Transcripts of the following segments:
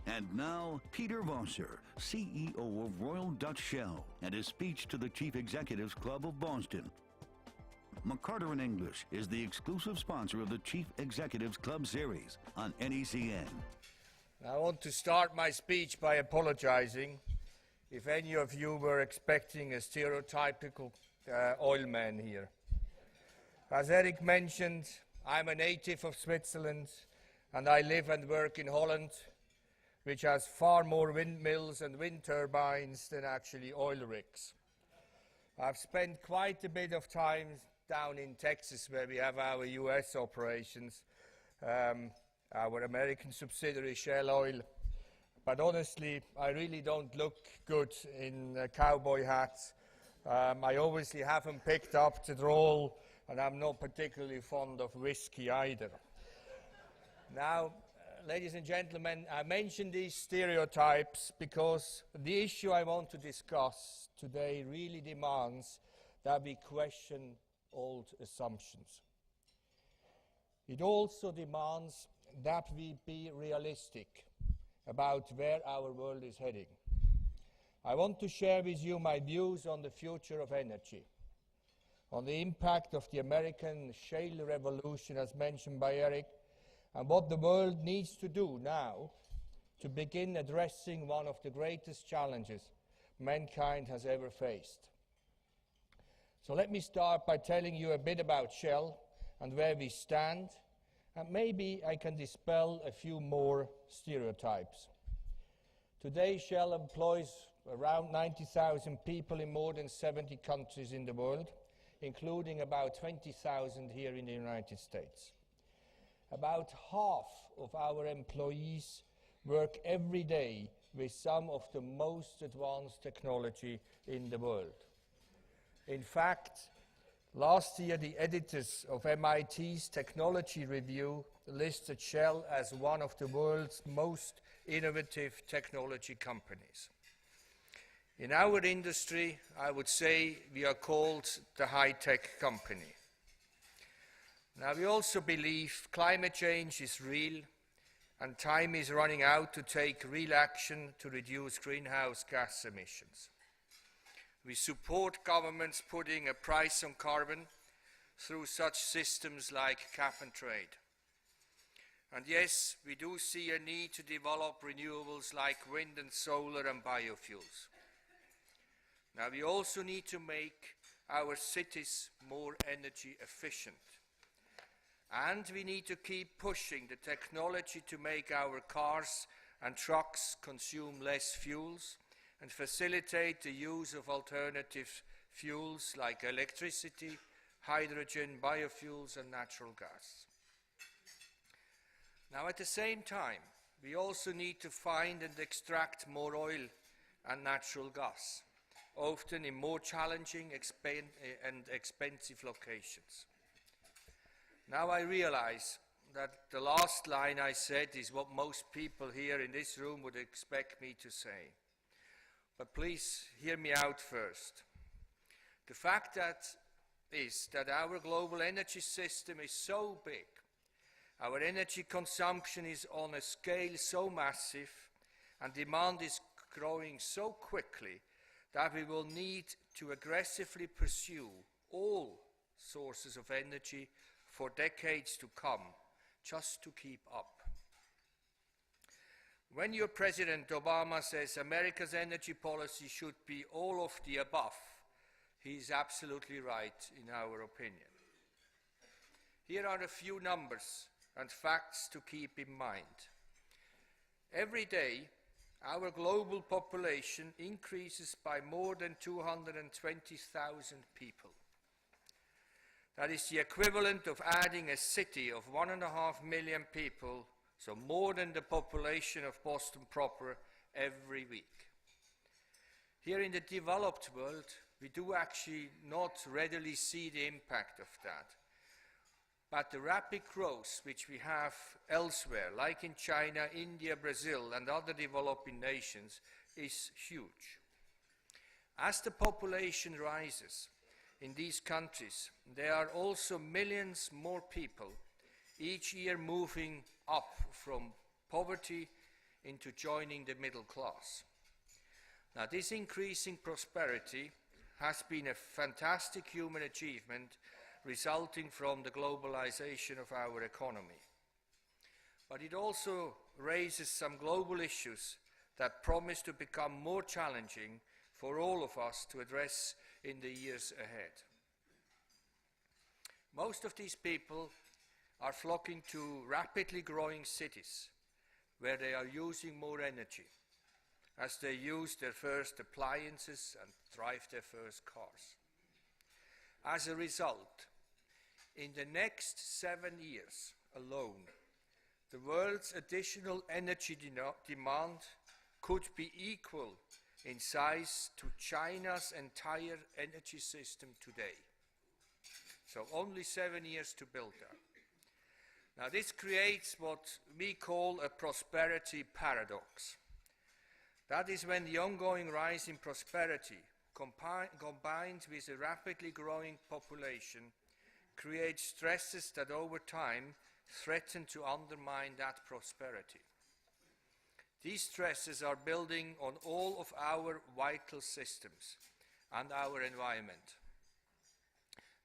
And now, Peter Voser, CEO of Royal Dutch Shell, and his speech to the Chief Executives Club of Boston. McCarter in English is the exclusive sponsor of the Chief Executives Club series on NECN. I want to start my speech by apologizing if any of you were expecting a stereotypical oil man here. As Eric mentioned, I'm a native of Switzerland and I live and work in Holland, which has far more windmills and wind turbines than actually oil rigs. I've spent quite a bit of time down in Texas where we have our US operations, our American subsidiary Shell Oil. But honestly, I really don't look good in cowboy hats. I obviously haven't picked up the drawl and I'm not particularly fond of whiskey either. Now, ladies and gentlemen, I mention these stereotypes because the issue I want to discuss today really demands that we question old assumptions. It also demands that we be realistic about where our world is heading. I want to share with you my views on the future of energy, on the impact of the American shale revolution as mentioned by Eric, and what the world needs to do now to begin addressing one of the greatest challenges mankind has ever faced. So let me start by telling you a bit about Shell and where we stand, and maybe I can dispel a few more stereotypes. Today, Shell employs around 90,000 people in more than 70 countries in the world, including about 20,000 here in the United States. About half of our employees work every day with some of the most advanced technology in the world. In fact, last year the editors of MIT's Technology Review listed Shell as one of the world's most innovative technology companies. In our industry, I would say we are called the high-tech company. Now, we also believe climate change is real and time is running out to take real action to reduce greenhouse gas emissions. We support governments putting a price on carbon through such systems like cap and trade. And yes, we do see a need to develop renewables like wind and solar and biofuels. Now, we also need to make our cities more energy efficient. And we need to keep pushing the technology to make our cars and trucks consume less fuels and facilitate the use of alternative fuels like electricity, hydrogen, biofuels and natural gas. Now at the same time, we also need to find and extract more oil and natural gas, often in more challenging and expensive locations. Now I realize that the last line I said is what most people here in this room would expect me to say. But please hear me out first. The fact is that our global energy system is so big, our energy consumption is on a scale so massive, and demand is growing so quickly that we will need to aggressively pursue all sources of energy for decades to come, just to keep up. When your President Obama says America's energy policy should be all of the above, he is absolutely right in our opinion. Here are a few numbers and facts to keep in mind. Every day, our global population increases by more than 220,000 people. That is the equivalent of adding a city of 1.5 million people, so more than the population of Boston proper, every week. Here in the developed world, we do actually not readily see the impact of that. But the rapid growth which we have elsewhere, like in China, India, Brazil, and other developing nations, is huge. As the population rises in these countries, there are also millions more people each year moving up from poverty into joining the middle class. Now, this increasing prosperity has been a fantastic human achievement resulting from the globalization of our economy. But it also raises some global issues that promise to become more challenging for all of us to address in the years ahead. Most of these people are flocking to rapidly growing cities where they are using more energy as they use their first appliances and drive their first cars. As a result, in the next 7 years alone, the world's additional energy demand could be equal in size to China's entire energy system today. So only 7 years to build that. Now this creates what we call a prosperity paradox. That is when the ongoing rise in prosperity combined with a rapidly growing population creates stresses that over time threaten to undermine that prosperity. These stresses are building on all of our vital systems and our environment.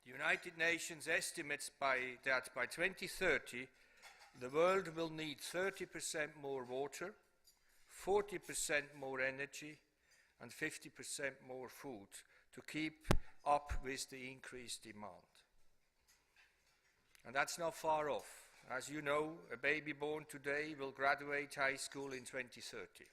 The United Nations estimates that by 2030, the world will need 30% more water, 40% more energy, and 50% more food to keep up with the increased demand. And that's not far off. As you know, a baby born today will graduate high school in 2030.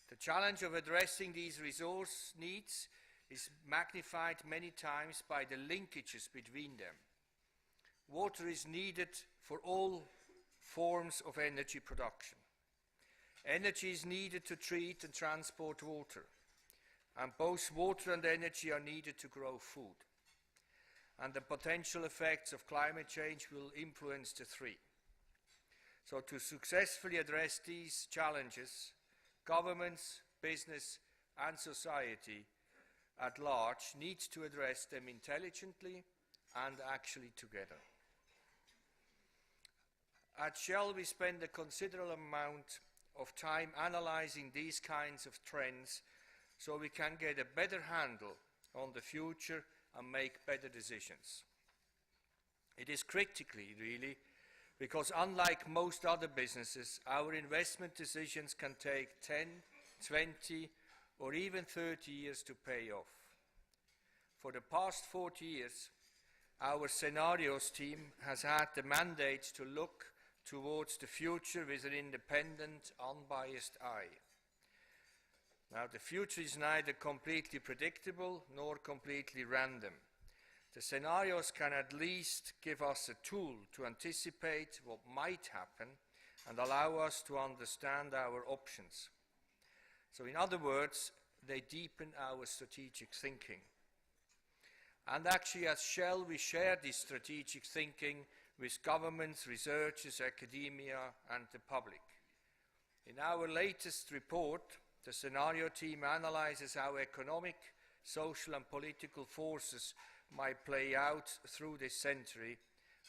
The challenge of addressing these resource needs is magnified many times by the linkages between them. Water is needed for all forms of energy production. Energy is needed to treat and transport water, and both water and energy are needed to grow food. And the potential effects of climate change will influence the three. So to successfully address these challenges, governments, business, and society at large needs to address them intelligently and actually together. At Shell, we spend a considerable amount of time analyzing these kinds of trends so we can get a better handle on the future and make better decisions. It is critically, really, because unlike most other businesses, our investment decisions can take 10, 20, or even 30 years to pay off. For the past 40 years, our scenarios team has had the mandate to look towards the future with an independent, unbiased eye. Now, the future is neither completely predictable nor completely random. The scenarios can at least give us a tool to anticipate what might happen and allow us to understand our options. So in other words, they deepen our strategic thinking. And actually, as Shell, we share this strategic thinking with governments, researchers, academia, and the public. In our latest report, the scenario team analyzes how economic, social, and political forces might play out through this century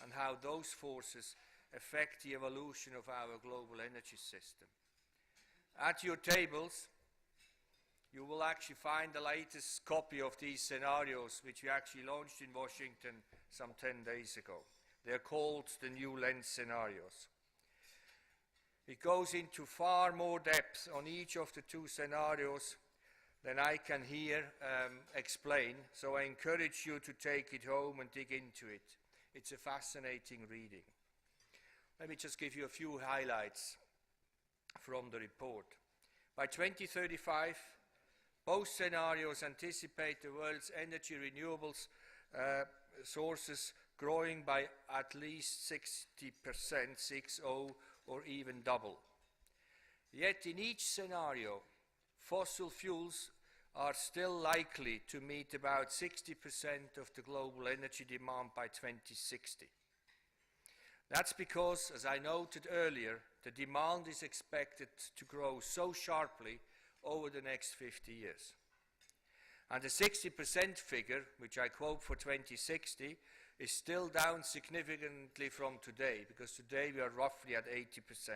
and how those forces affect the evolution of our global energy system. At your tables, you will actually find the latest copy of these scenarios, which we actually launched in Washington some 10 days ago. They're called the New Lens scenarios. It goes into far more depth on each of the two scenarios than I can here explain, so I encourage you to take it home and dig into it. It's a fascinating reading. Let me just give you a few highlights from the report. By 2035, both scenarios anticipate the world's energy renewables sources growing by at least 60%, 60, or even double. Yet in each scenario, fossil fuels are still likely to meet about 60% of the global energy demand by 2060. That's because, as I noted earlier, the demand is expected to grow so sharply over the next 50 years. And the 60% figure, which I quote for 2060, is still down significantly from today, because today we are roughly at 80%.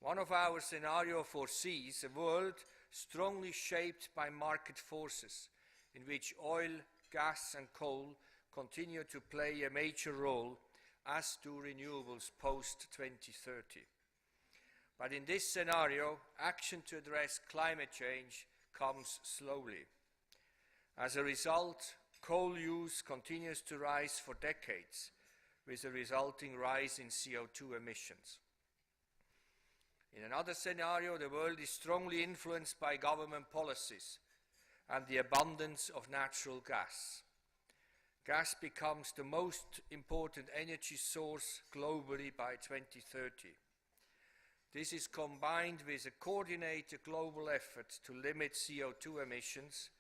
One of our scenarios foresees a world strongly shaped by market forces, in which oil, gas and coal continue to play a major role, as do renewables post-2030. But in this scenario, action to address climate change comes slowly. As a result, coal use continues to rise for decades, with a resulting rise in CO2 emissions. In another scenario, the world is strongly influenced by government policies and the abundance of natural gas. Gas becomes the most important energy source globally by 2030. This is combined with a coordinated global effort to limit CO2 emissions,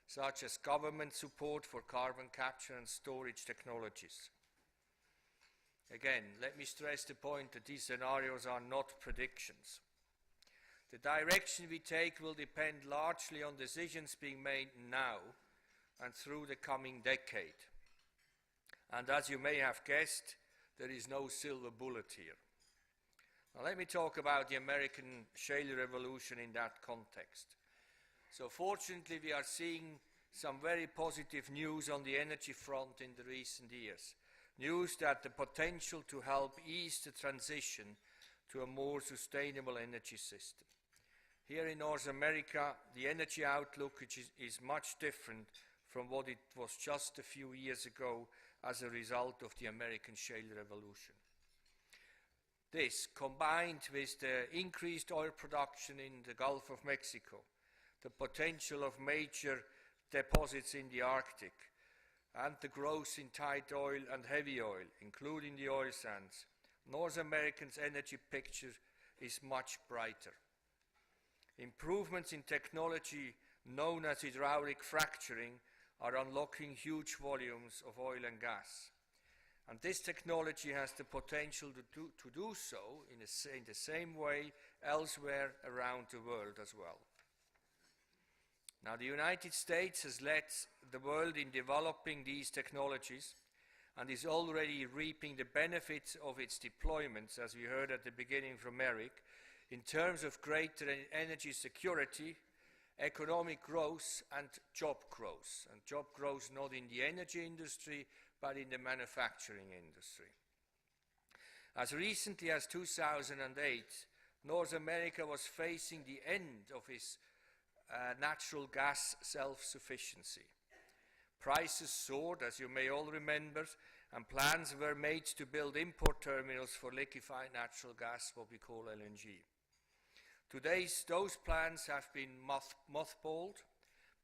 such as government support for carbon capture and storage technologies. Again, let me stress the point that these scenarios are not predictions. The direction we take will depend largely on decisions being made now and through the coming decade. And as you may have guessed, there is no silver bullet here. Now let me talk about the American shale revolution in that context. So fortunately, we are seeing some very positive news on the energy front in the recent years. News that the potential to help ease the transition to a more sustainable energy system. Here in North America, the energy outlook is much different from what it was just a few years ago as a result of the American shale revolution. This, combined with the increased oil production in the Gulf of Mexico, the potential of major deposits in the Arctic, and the growth in tight oil and heavy oil, including the oil sands, North America's energy picture is much brighter. Improvements in technology known as hydraulic fracturing are unlocking huge volumes of oil and gas. And this technology has the potential to do so in the same way elsewhere around the world as well. Now, the United States has led the world in developing these technologies and is already reaping the benefits of its deployments, as we heard at the beginning from Eric, in terms of greater energy security, economic growth and job growth. And job growth not in the energy industry, but in the manufacturing industry. As recently as 2008, North America was facing the end of its natural gas self-sufficiency. Prices soared, as you may all remember, and plans were made to build import terminals for liquefied natural gas, what we call LNG. Today, those plans have been mothballed,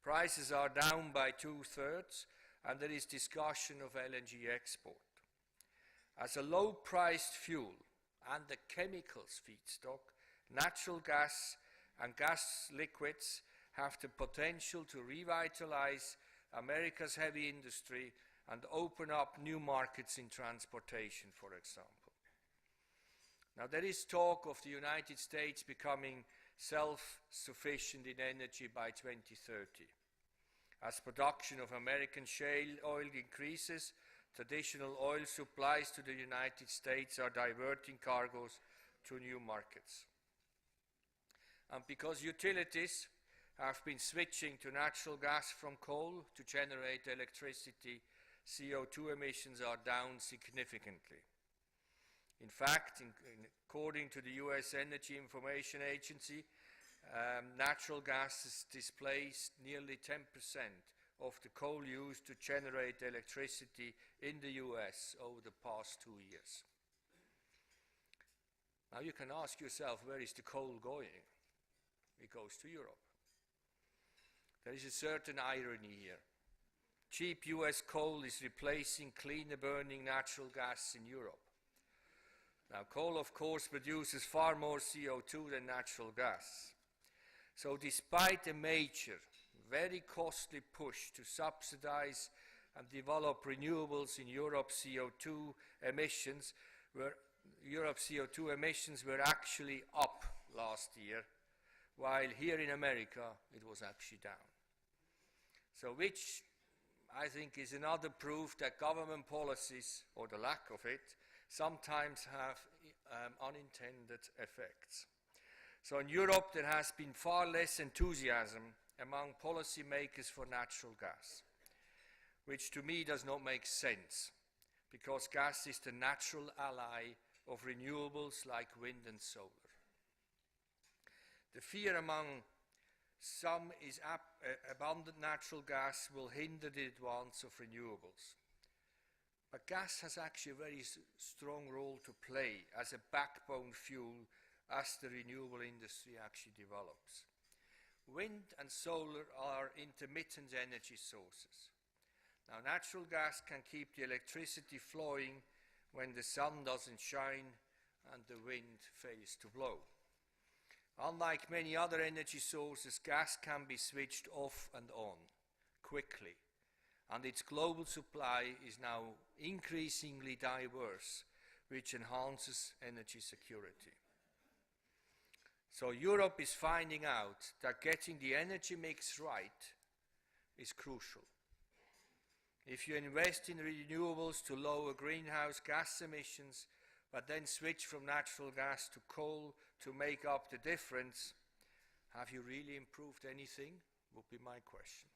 prices are down by 2/3, and there is discussion of LNG export. As a low-priced fuel and the chemicals feedstock, natural gas and gas liquids have the potential to revitalize America's heavy industry and open up new markets in transportation, for example. Now, there is talk of the United States becoming self-sufficient in energy by 2030. As production of American shale oil increases, traditional oil supplies to the United States are diverting cargoes to new markets. And because utilities have been switching to natural gas from coal to generate electricity, CO2 emissions are down significantly. In fact, according to the US Energy Information Agency, natural gas has displaced nearly 10% of the coal used to generate electricity in the US over the past 2 years. Now you can ask yourself, where is the coal going? It goes to Europe. There is a certain irony here. Cheap US coal is replacing cleaner burning natural gas in Europe. Now, coal, of course, produces far more CO2 than natural gas. So despite a major, very costly push to subsidize and develop renewables in Europe's CO2 emissions were actually up last year, while here in America it was actually down. So which I think is another proof that government policies, or the lack of it, sometimes have unintended effects. So in Europe there has been far less enthusiasm among policymakers for natural gas, which to me does not make sense, because gas is the natural ally of renewables like wind and solar. The fear among some is abundant natural gas will hinder the advance of renewables. But gas has actually a very strong role to play as a backbone fuel as the renewable industry actually develops. Wind and solar are intermittent energy sources. Now, natural gas can keep the electricity flowing when the sun doesn't shine and the wind fails to blow. Unlike many other energy sources, gas can be switched off and on quickly, and its global supply is now increasingly diverse, which enhances energy security. So Europe is finding out that getting the energy mix right is crucial. If you invest in renewables to lower greenhouse gas emissions, but then switch from natural gas to coal to make up the difference, have you really improved anything? Would be my question.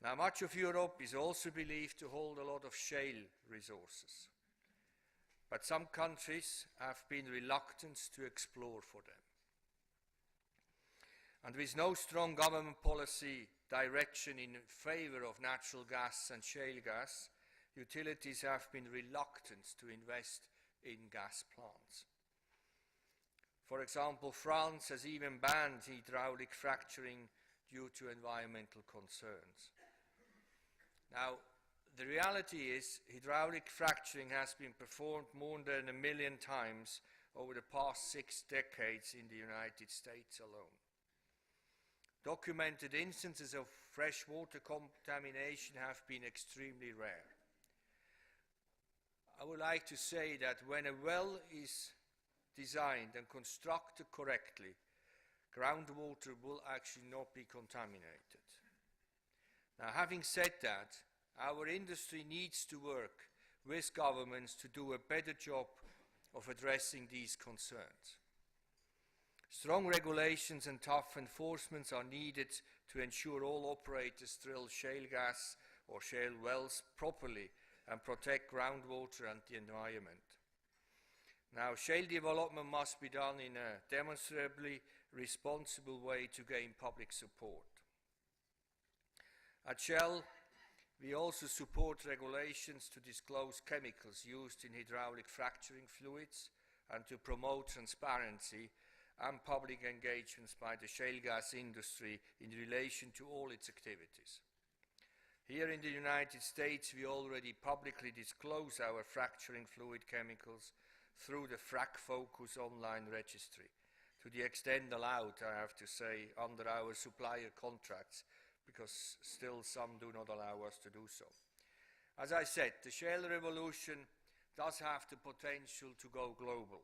Now, much of Europe is also believed to hold a lot of shale resources, but some countries have been reluctant to explore for them. And with no strong government policy direction in favor of natural gas and shale gas, utilities have been reluctant to invest in gas plants. For example, France has even banned hydraulic fracturing due to environmental concerns. Now, the reality is hydraulic fracturing has been performed more than 1 million times over the past 6 decades in the United States alone. Documented instances of freshwater contamination have been extremely rare. I would like to say that when a well is designed and constructed correctly, groundwater will actually not be contaminated. Now, having said that, our industry needs to work with governments to do a better job of addressing these concerns. Strong regulations and tough enforcements are needed to ensure all operators drill shale gas or shale wells properly and protect groundwater and the environment. Now, shale development must be done in a demonstrably responsible way to gain public support. At Shell, we also support regulations to disclose chemicals used in hydraulic fracturing fluids and to promote transparency and public engagements by the shale gas industry in relation to all its activities. Here in the United States, we already publicly disclose our fracturing fluid chemicals through the Frac Focus online registry, to the extent allowed, I have to say, under our supplier contracts, because still some do not allow us to do so. As I said, the shale revolution does have the potential to go global.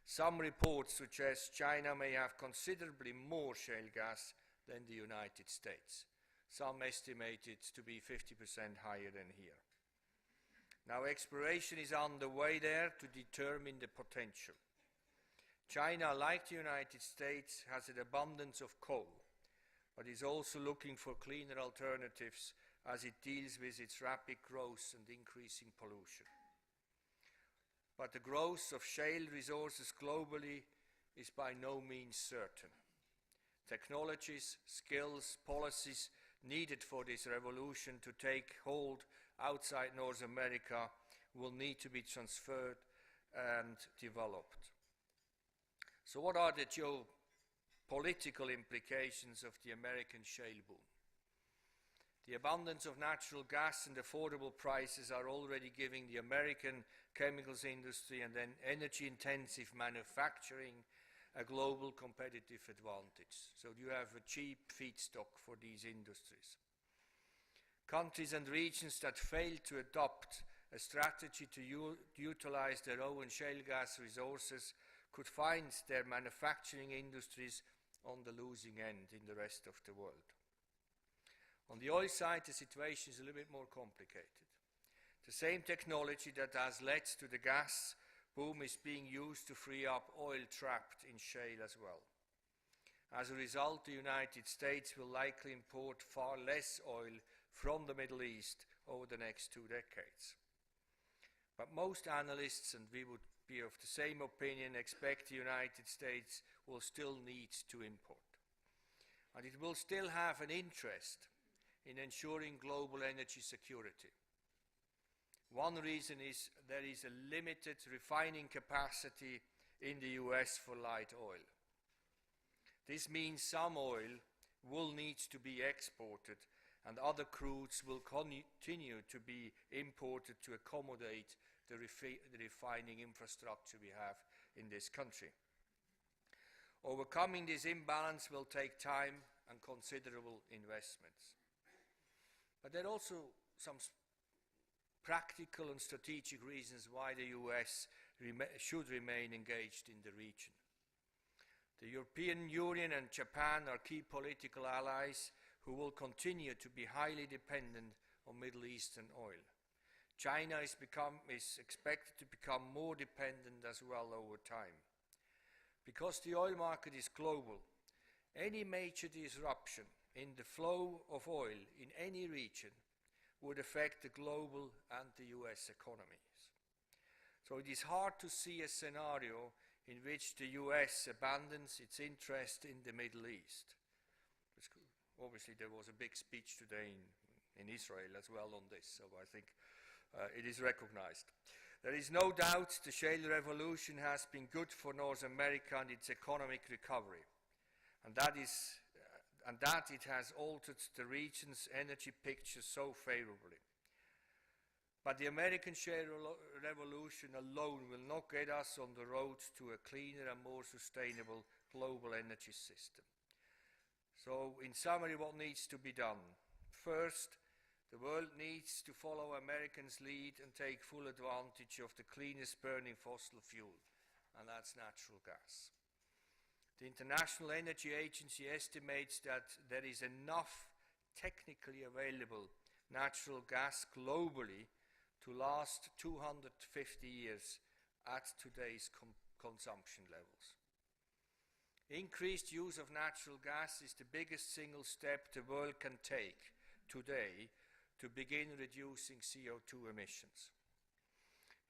Some reports suggest China may have considerably more shale gas than the United States. Some estimate it to be 50% higher than here. Now, exploration is on the way there to determine the potential. China, like the United States, has an abundance of coal, but is also looking for cleaner alternatives as it deals with its rapid growth and increasing pollution. But the growth of shale resources globally is by no means certain. Technologies, skills, policies needed for this revolution to take hold outside North America will need to be transferred and developed. So what are the geopolitical implications of the American shale boom? The abundance of natural gas and affordable prices are already giving the American chemicals industry and then energy-intensive manufacturing a global competitive advantage. So you have a cheap feedstock for these industries. Countries and regions that fail to adopt a strategy to utilize their own shale gas resources could find their manufacturing industries on the losing end in the rest of the world. On the oil side, the situation is a little bit more complicated. The same technology that has led to the gas boom is being used to free up oil trapped in shale as well. As a result, the United States will likely import far less oil from the Middle East over the next 2 decades. But most analysts, and we would be of the same opinion, expect the United States will still need to import. And it will still have an interest in ensuring global energy security. One reason is there is a limited refining capacity in the US for light oil. This means some oil will need to be exported and other crudes will continue to be imported to accommodate the refining infrastructure we have in this country. Overcoming this imbalance will take time and considerable investments. But there are also some practical and strategic reasons why the US should remain engaged in the region. The European Union and Japan are key political allies who will continue to be highly dependent on Middle Eastern oil. China is expected to become more dependent as well over time. Because the oil market is global, any major disruption in the flow of oil in any region would affect the global and the US economies. So it is hard to see a scenario in which the US abandons its interest in the Middle East. Obviously, there was a big speech today in Israel as well on this, so I think it is recognized. There is no doubt the shale revolution has been good for North America and its economic recovery, and that it has altered the region's energy picture so favorably. But the American shale revolution alone will not get us on the road to a cleaner and more sustainable global energy system. So, in summary, what needs to be done? First, the world needs to follow Americans' lead and take full advantage of the cleanest burning fossil fuel, and that's natural gas. The International Energy Agency estimates that there is enough technically available natural gas globally to last 250 years at today's consumption levels. Increased use of natural gas is the biggest single step the world can take today to begin reducing CO2 emissions.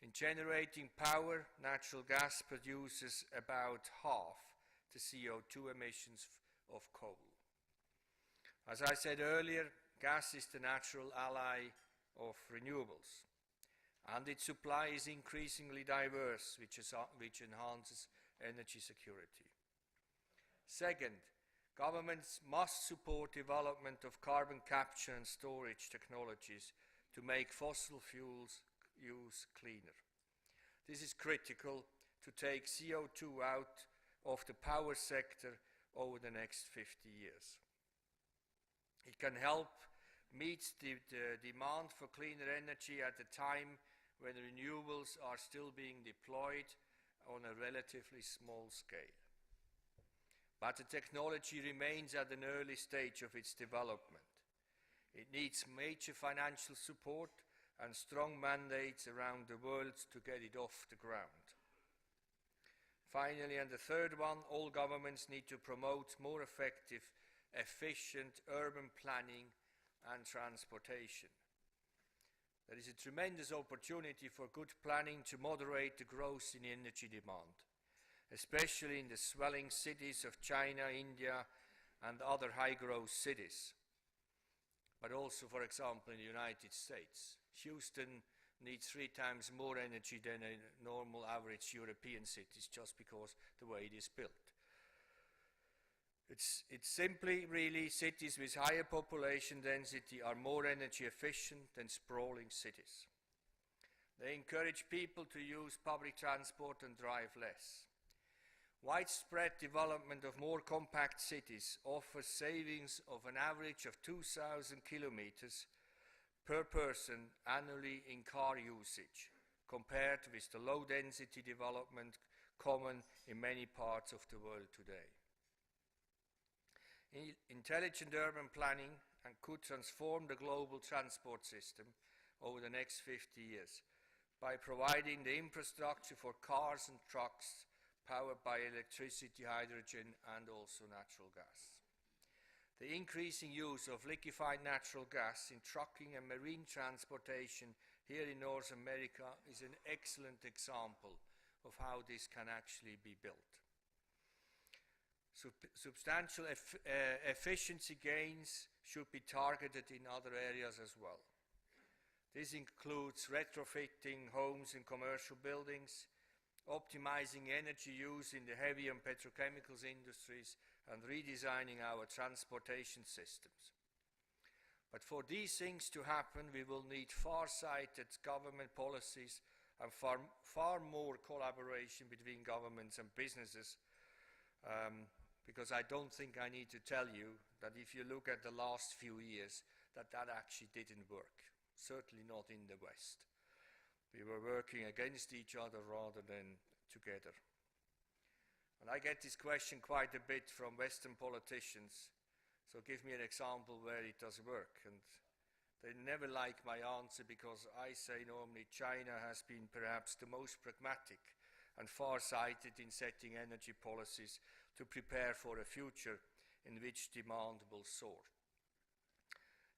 In generating power, natural gas produces about half the CO2 emissions of coal. As I said earlier, gas is the natural ally of renewables, and its supply is increasingly diverse, which enhances energy security. Second, governments must support development of carbon capture and storage technologies to make fossil fuels use cleaner. This is critical to take CO2 out of the power sector over the next 50 years. It can help meet the demand for cleaner energy at a time when renewables are still being deployed on a relatively small scale. But the technology remains at an early stage of its development. It needs major financial support and strong mandates around the world to get it off the ground. Finally, and the third one, all governments need to promote more effective, efficient urban planning and transportation. There is a tremendous opportunity for good planning to moderate the growth in energy demand, especially in the swelling cities of China, India, and other high-growth cities. But also, for example, in the United States. Houston needs 3 times more energy than a normal average European cities just because the way it is built. It's simply really cities with higher population density are more energy efficient than sprawling cities. They encourage people to use public transport and drive less. Widespread development of more compact cities offers savings of an average of 2,000 kilometers per person annually in car usage, compared with the low-density development common in many parts of the world today. Intelligent urban planning could transform the global transport system over the next 50 years, by providing the infrastructure for cars and trucks powered by electricity, hydrogen, and also natural gas. The increasing use of liquefied natural gas in trucking and marine transportation here in North America is an excellent example of how this can actually be built. Substantial efficiency gains should be targeted in other areas as well. This includes retrofitting homes and commercial buildings, optimizing energy use in the heavy and petrochemicals industries, and redesigning our transportation systems. But for these things to happen, we will need far-sighted government policies and far more collaboration between governments and businesses, because I don't think I need to tell you that if you look at the last few years, that actually didn't work, certainly not in the West. We were working against each other rather than together. And I get this question quite a bit from Western politicians, so give me an example where it does work. And they never like my answer because I say normally China has been perhaps the most pragmatic and far-sighted in setting energy policies to prepare for a future in which demand will soar.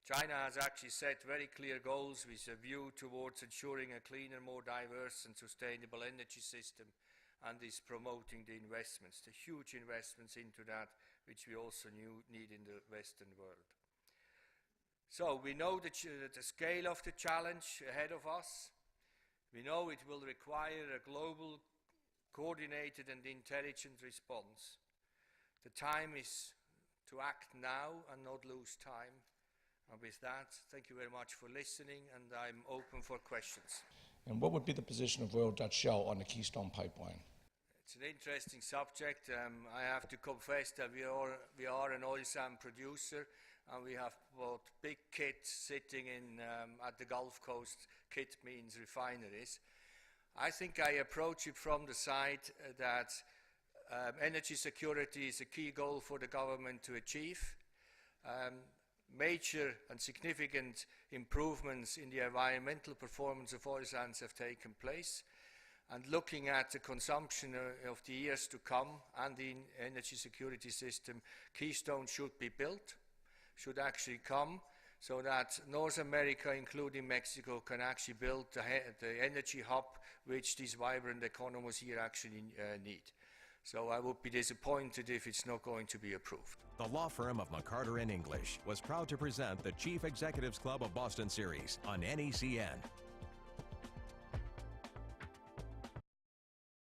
China has actually set very clear goals with a view towards ensuring a cleaner, more diverse and sustainable energy system, and is promoting the investments, the huge investments into that, which we also need in the Western world. So we know the scale of the challenge ahead of us. We know it will require a global, coordinated and intelligent response. The time is to act now and not lose time. And with that, thank you very much for listening, and I'm open for questions. And what would be the position of Royal Dutch Shell on the Keystone Pipeline? It's an interesting subject. I have to confess that we are an oil sand producer, and we have bought big kit sitting in at the Gulf Coast. Kit means refineries. I think I approach it from the side that energy security is a key goal for the government to achieve. Major and significant improvements in the environmental performance of oil sands have taken place. And looking at the consumption of the years to come and the energy security system, Keystone should be built, should actually come, so that North America, including Mexico, can actually build the energy hub which these vibrant economies here actually need. So I would be disappointed if it's not going to be approved. The law firm of McCarter & English was proud to present the Chief Executives Club of Boston series on NECN.